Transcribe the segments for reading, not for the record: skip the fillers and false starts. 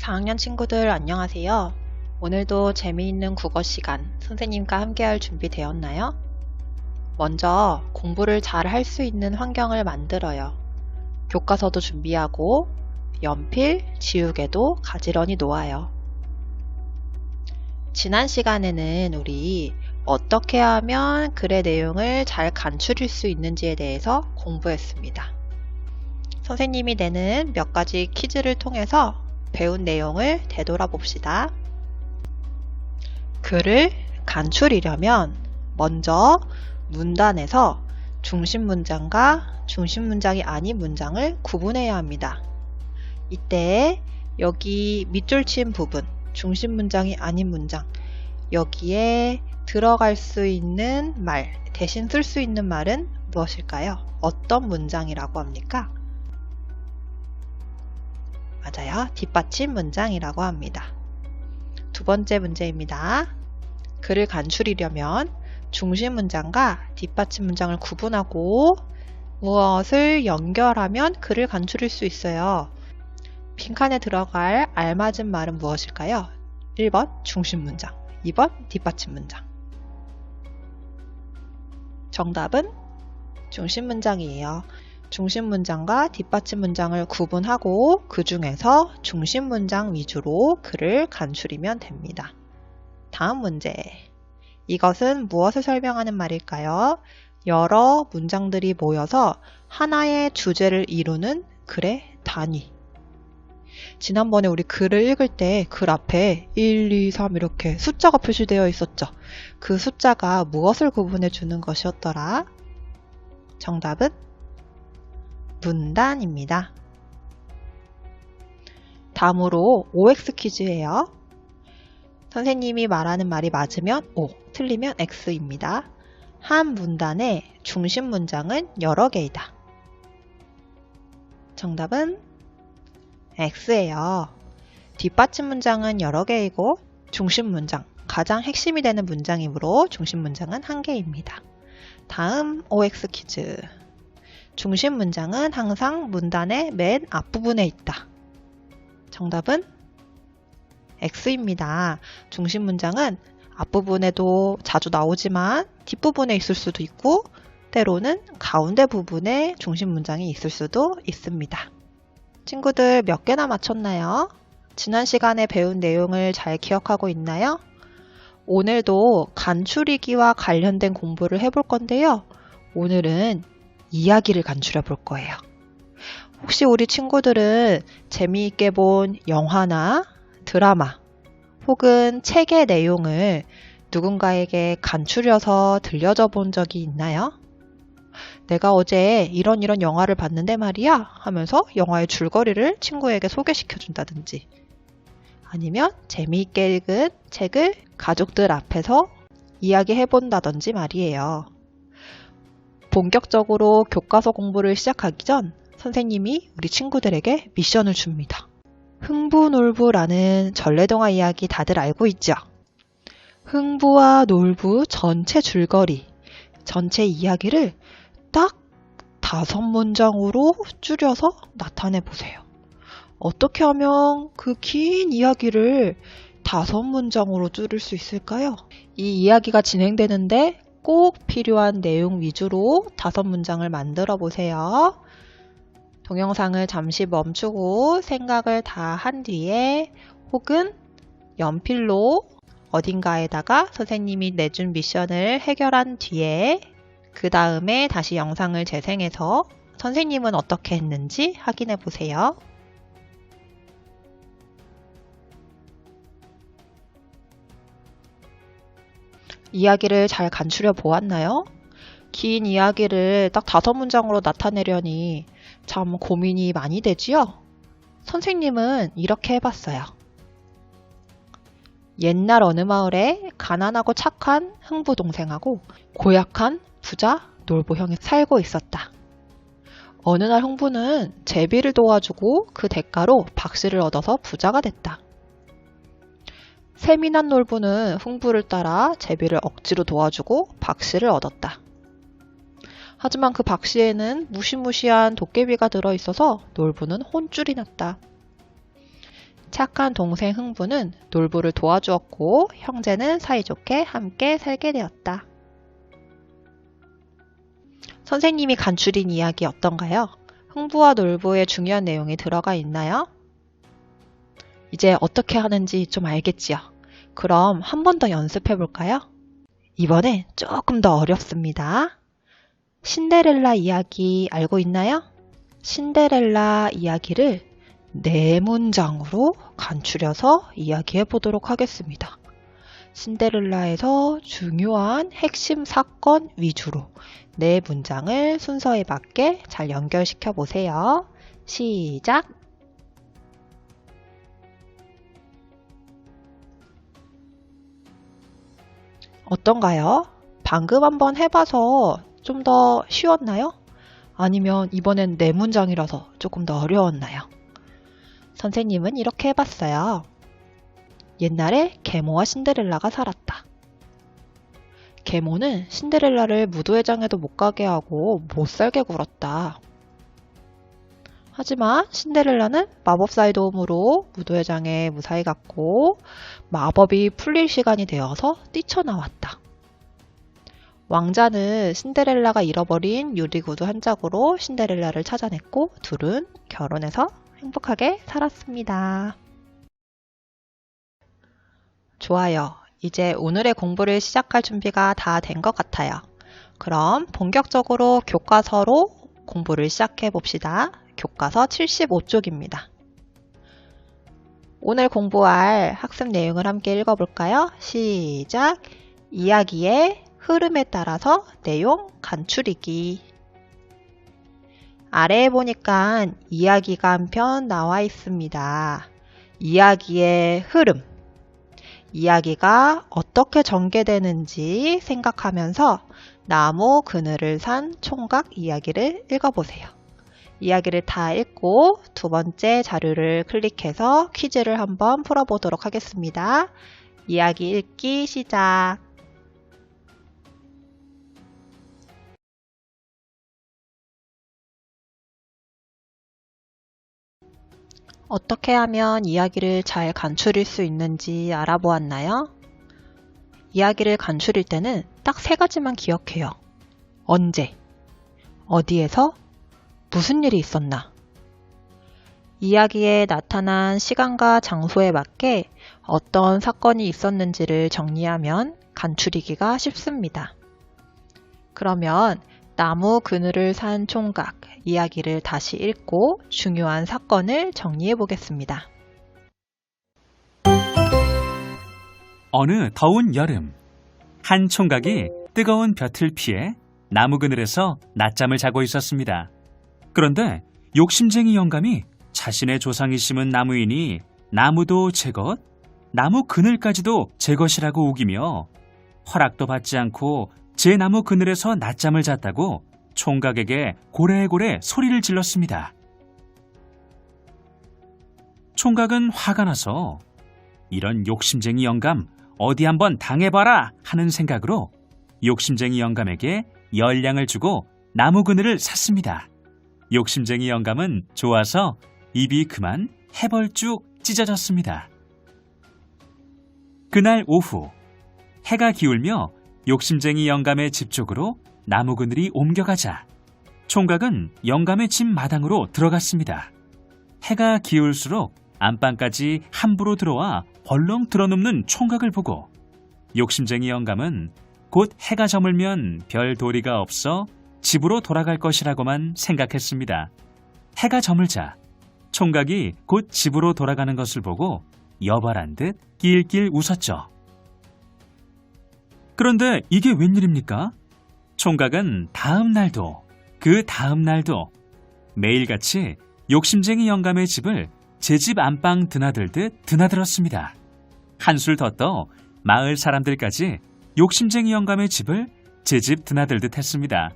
4학년 친구들 안녕하세요. 오늘도 재미있는 국어 시간 선생님과 함께할 준비 되었나요? 먼저 공부를 잘 할 수 있는 환경을 만들어요. 교과서도 준비하고 연필, 지우개도 가지런히 놓아요. 지난 시간에는 우리 어떻게 하면 글의 내용을 잘 간추릴 수 있는지에 대해서 공부했습니다. 선생님이 내는 몇 가지 퀴즈를 통해서 배운 내용을 되돌아봅시다. 글을 간추리려면 먼저 문단에서 중심 문장과 중심 문장이 아닌 문장을 구분해야 합니다. 이때 여기 밑줄 친 부분, 중심 문장이 아닌 문장, 여기에 들어갈 수 있는 말, 대신 쓸 수 있는 말은 무엇일까요? 어떤 문장이라고 합니까? 맞아요. 뒷받침 문장이라고 합니다. 두 번째 문제입니다. 글을 간추리려면 중심 문장과 뒷받침 문장을 구분하고 무엇을 연결하면 글을 간추릴 수 있어요. 빈칸에 들어갈 알맞은 말은 무엇일까요? 1번 중심 문장, 2번 뒷받침 문장. 정답은 중심 문장이에요. 중심 문장과 뒷받침 문장을 구분하고 그 중에서 중심 문장 위주로 글을 간추리면 됩니다. 다음 문제. 이것은 무엇을 설명하는 말일까요? 여러 문장들이 모여서 하나의 주제를 이루는 글의 단위. 지난번에 우리 글을 읽을 때 글 앞에 1, 2, 3 이렇게 숫자가 표시되어 있었죠. 그 숫자가 무엇을 구분해 주는 것이었더라? 정답은 문단입니다. 다음으로 OX 퀴즈예요. 선생님이 말하는 말이 맞으면 O, 틀리면 X입니다. 한 문단의 중심 문장은 여러 개이다. 정답은 X예요. 뒷받침 문장은 여러 개이고 중심 문장, 가장 핵심이 되는 문장이므로 중심 문장은 한 개입니다. 다음 OX 퀴즈. 중심 문장은 항상 문단의 맨 앞부분에 있다. 정답은 X입니다. 중심 문장은 앞부분에도 자주 나오지만 뒷부분에 있을 수도 있고 때로는 가운데 부분에 중심 문장이 있을 수도 있습니다. 친구들 몇 개나 맞췄나요? 지난 시간에 배운 내용을 잘 기억하고 있나요? 오늘도 간추리기와 관련된 공부를 해볼 건데요. 오늘은 이야기를 간추려 볼 거예요. 혹시 우리 친구들은 재미있게 본 영화나 드라마 혹은 책의 내용을 누군가에게 간추려서 들려줘 본 적이 있나요? 내가 어제 이런 영화를 봤는데 말이야 하면서 영화의 줄거리를 친구에게 소개시켜 준다든지 아니면 재미있게 읽은 책을 가족들 앞에서 이야기해 본다든지 말이에요. 본격적으로 교과서 공부를 시작하기 전 선생님이 우리 친구들에게 미션을 줍니다. 흥부놀부라는 전래동화 이야기 다들 알고 있죠? 흥부와 놀부 전체 줄거리, 전체 이야기를 딱 5문장으로 줄여서 나타내 보세요. 어떻게 하면 그 긴 이야기를 5문장으로 줄일 수 있을까요? 이 이야기가 진행되는데 꼭 필요한 내용 위주로 5문장을 만들어 보세요. 동영상을 잠시 멈추고 생각을 다 한 뒤에 혹은 연필로 어딘가에다가 선생님이 내준 미션을 해결한 뒤에 그 다음에 다시 영상을 재생해서 선생님은 어떻게 했는지 확인해 보세요. 이야기를 잘 간추려 보았나요? 긴 이야기를 딱 5문장으로 나타내려니 참 고민이 많이 되지요? 선생님은 이렇게 해봤어요. 옛날 어느 마을에 가난하고 착한 흥부 동생하고 고약한 부자 놀부 형이 살고 있었다. 어느 날 흥부는 제비를 도와주고 그 대가로 박씨를 얻어서 부자가 됐다. 세민한 놀부는 흥부를 따라 제비를 억지로 도와주고 박씨를 얻었다. 하지만 그 박씨에는 무시무시한 도깨비가 들어있어서 놀부는 혼쭐이 났다. 착한 동생 흥부는 놀부를 도와주었고 형제는 사이좋게 함께 살게 되었다. 선생님이 간추린 이야기 어떤가요? 흥부와 놀부의 중요한 내용이 들어가 있나요? 이제 어떻게 하는지 좀 알겠지요? 그럼 한 번 더 연습해 볼까요? 이번엔 조금 더 어렵습니다. 신데렐라 이야기 알고 있나요? 신데렐라 이야기를 4문장으로 간추려서 이야기해 보도록 하겠습니다. 신데렐라에서 중요한 핵심 사건 위주로 4문장을 순서에 맞게 잘 연결시켜 보세요. 시작! 어떤가요? 방금 한번 해봐서 좀 더 쉬웠나요? 아니면 이번엔 4문장이라서 조금 더 어려웠나요? 선생님은 이렇게 해봤어요. 옛날에 계모와 신데렐라가 살았다. 계모는 신데렐라를 무도회장에도 못 가게 하고 못 살게 굴었다. 하지만 신데렐라는 마법사의 도움으로 무도회장에 무사히 갔고 마법이 풀릴 시간이 되어서 뛰쳐나왔다. 왕자는 신데렐라가 잃어버린 유리구두 한 짝으로 신데렐라를 찾아냈고 둘은 결혼해서 행복하게 살았습니다. 좋아요. 이제 오늘의 공부를 시작할 준비가 다 된 것 같아요. 그럼 본격적으로 교과서로 공부를 시작해 봅시다. 교과서 75쪽입니다. 오늘 공부할 학습 내용을 함께 읽어볼까요? 시작! 이야기의 흐름에 따라서 내용 간추리기. 아래에 보니까 이야기가 한 편 나와 있습니다. 이야기의 흐름. 이야기가 어떻게 전개되는지 생각하면서 나무 그늘을 산 총각 이야기를 읽어보세요. 이야기를 다 읽고 두 번째 자료를 클릭해서 퀴즈를 한번 풀어보도록 하겠습니다. 이야기 읽기 시작. 어떻게 하면 이야기를 잘 간추릴 수 있는지 알아보았나요? 이야기를 간추릴 때는 딱 3가지만 기억해요. 언제, 어디에서, 무슨 일이 있었나. 이야기에 나타난 시간과 장소에 맞게 어떤 사건이 있었는지를 정리하면 간추리기가 쉽습니다. 그러면 나무 그늘을 산 총각 이야기를 다시 읽고 중요한 사건을 정리해 보겠습니다. 어느 더운 여름, 한 총각이 뜨거운 볕을 피해 나무 그늘에서 낮잠을 자고 있었습니다. 그런데 욕심쟁이 영감이 자신의 조상이 심은 나무이니 나무도 제 것, 나무 그늘까지도 제 것이라고 우기며 허락도 받지 않고 제 나무 그늘에서 낮잠을 잤다고 총각에게 고래고래 소리를 질렀습니다. 총각은 화가 나서 이런 욕심쟁이 영감 어디 한번 당해봐라 하는 생각으로 욕심쟁이 영감에게 10냥을 주고 나무 그늘을 샀습니다. 욕심쟁이 영감은 좋아서 입이 그만 해벌쭉 찢어졌습니다. 그날 오후 해가 기울며 욕심쟁이 영감의 집 쪽으로 나무 그늘이 옮겨가자 총각은 영감의 집 마당으로 들어갔습니다. 해가 기울수록 안방까지 함부로 들어와 벌렁 들어눕는 총각을 보고 욕심쟁이 영감은 곧 해가 저물면 별 도리가 없어 집으로 돌아갈 것이라고만 생각했습니다. 해가 저물자 총각이 곧 집으로 돌아가는 것을 보고 여발한 듯 낄낄 웃었죠. 그런데 이게 웬일입니까? 총각은 다음 날도 그 다음 날도 매일같이 욕심쟁이 영감의 집을 제 집 안방 드나들듯 드나들었습니다. 한술 더 떠 마을 사람들까지 욕심쟁이 영감의 집을 제 집 드나들듯 했습니다.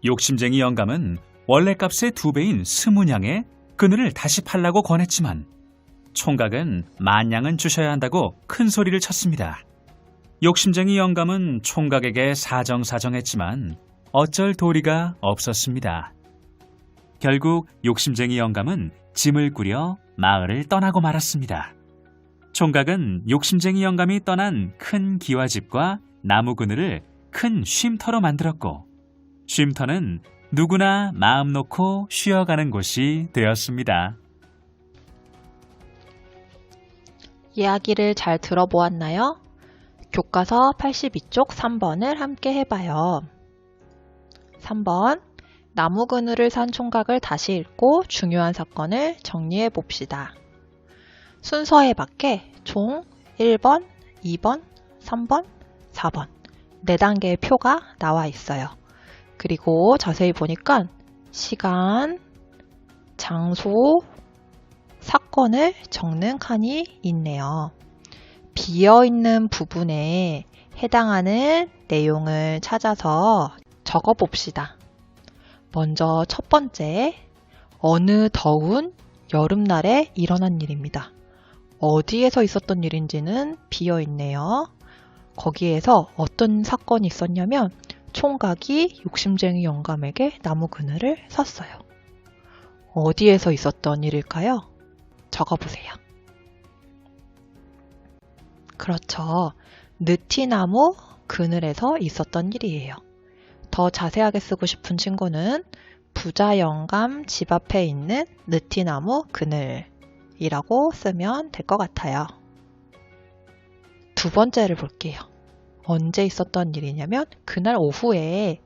욕심쟁이 영감은 원래 값의 2배인 20냥에 그늘을 다시 팔라고 권했지만 총각은 10,000냥은 주셔야 한다고 큰 소리를 쳤습니다. 욕심쟁이 영감은 총각에게 사정사정했지만 어쩔 도리가 없었습니다. 결국 욕심쟁이 영감은 짐을 꾸려 마을을 떠나고 말았습니다. 총각은 욕심쟁이 영감이 떠난 큰 기와집과 나무 그늘을 큰 쉼터로 만들었고, 쉼터는 누구나 마음 놓고 쉬어가는 곳이 되었습니다. 이야기를 잘 들어보았나요? 교과서 82쪽 3번을 함께 해봐요. 3번, 나무 그늘을 산 총각을 다시 읽고 중요한 사건을 정리해 봅시다. 순서에 맞게 총 1번, 2번, 3번, 4번 4단계의 표가 나와 있어요. 그리고 자세히 보니까 시간, 장소, 사건을 적는 칸이 있네요. 비어있는 부분에 해당하는 내용을 찾아서 적어봅시다. 먼저 첫 번째, 어느 더운 여름날에 일어난 일입니다. 어디에서 있었던 일인지는 비어있네요. 거기에서 어떤 사건이 있었냐면 총각이 욕심쟁이 영감에게 나무 그늘을 샀어요. 어디에서 있었던 일일까요? 적어보세요. 그렇죠. 느티나무 그늘에서 있었던 일이에요. 더 자세하게 쓰고 싶은 친구는 부자 영감 집 앞에 있는 느티나무 그늘이라고 쓰면 될 것 같아요. 두 번째를 볼게요. 언제 있었던 일이냐면 그날 오후에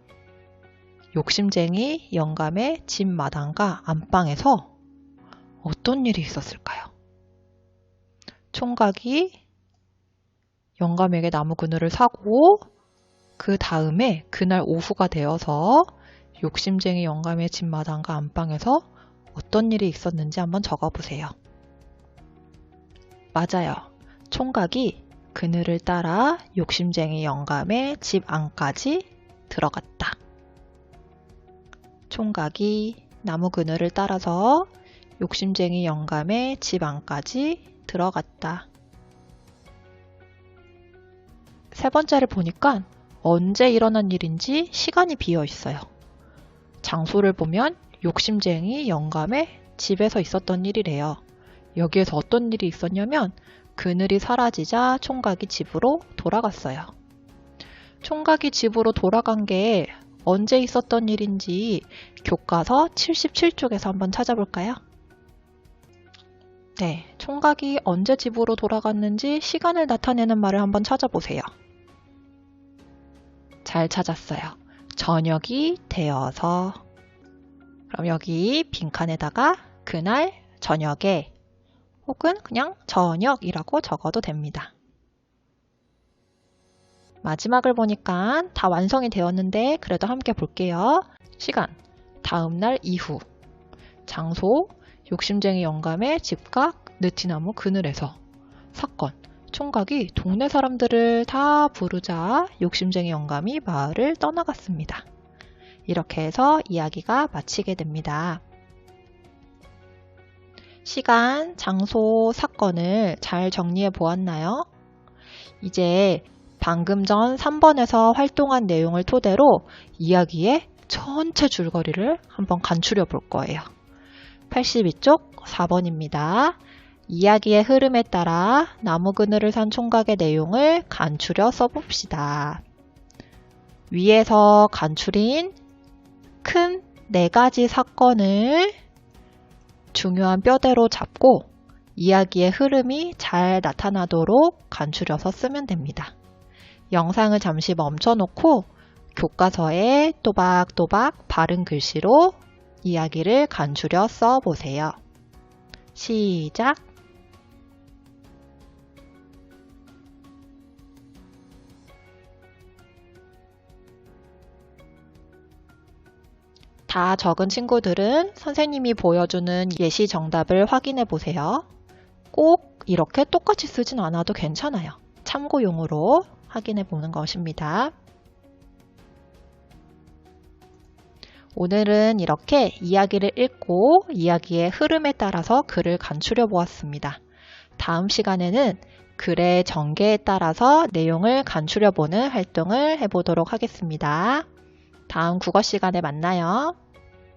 욕심쟁이 영감의 집 마당과 안방에서 어떤 일이 있었을까요? 총각이 영감에게 나무 그늘을 사고 그 다음에 그날 오후가 되어서 욕심쟁이 영감의 집 마당과 안방에서 어떤 일이 있었는지 한번 적어보세요. 맞아요. 총각이 그늘을 따라 욕심쟁이 영감의 집 안까지 들어갔다. 총각이 나무 그늘을 따라서 욕심쟁이 영감의 집 안까지 들어갔다. 세 번째를 보니까 언제 일어난 일인지 시간이 비어 있어요. 장소를 보면 욕심쟁이 영감의 집에서 있었던 일이래요. 여기에서 어떤 일이 있었냐면 그늘이 사라지자 총각이 집으로 돌아갔어요. 총각이 집으로 돌아간 게 언제 있었던 일인지 교과서 77쪽에서 한번 찾아볼까요? 네, 총각이 언제 집으로 돌아갔는지 시간을 나타내는 말을 한번 찾아보세요. 잘 찾았어요. 저녁이 되어서. 그럼 여기 빈칸에다가 그날 저녁에 혹은 그냥 저녁이라고 적어도 됩니다. 마지막을 보니까 다 완성이 되었는데 그래도 함께 볼게요. 시간, 다음날 이후. 장소, 욕심쟁이 영감의 집과 느티나무 그늘에서. 사건, 총각이 동네 사람들을 다 부르자 욕심쟁이 영감이 마을을 떠나갔습니다. 이렇게 해서 이야기가 마치게 됩니다. 시간, 장소, 사건을 잘 정리해 보았나요? 이제 방금 전 3번에서 활동한 내용을 토대로 이야기의 전체 줄거리를 한번 간추려 볼 거예요. 82쪽 4번입니다. 이야기의 흐름에 따라 나무 그늘을 산 총각의 내용을 간추려 써봅시다. 위에서 간추린 큰 4가지 사건을 중요한 뼈대로 잡고 이야기의 흐름이 잘 나타나도록 간추려서 쓰면 됩니다. 영상을 잠시 멈춰놓고 교과서에 또박또박 바른 글씨로 이야기를 간추려 써보세요. 시작! 다 적은 친구들은 선생님이 보여주는 예시 정답을 확인해 보세요. 꼭 이렇게 똑같이 쓰진 않아도 괜찮아요. 참고용으로 확인해 보는 것입니다. 오늘은 이렇게 이야기를 읽고 이야기의 흐름에 따라서 글을 간추려 보았습니다. 다음 시간에는 글의 전개에 따라서 내용을 간추려 보는 활동을 해보도록 하겠습니다. 다음 국어 시간에 만나요.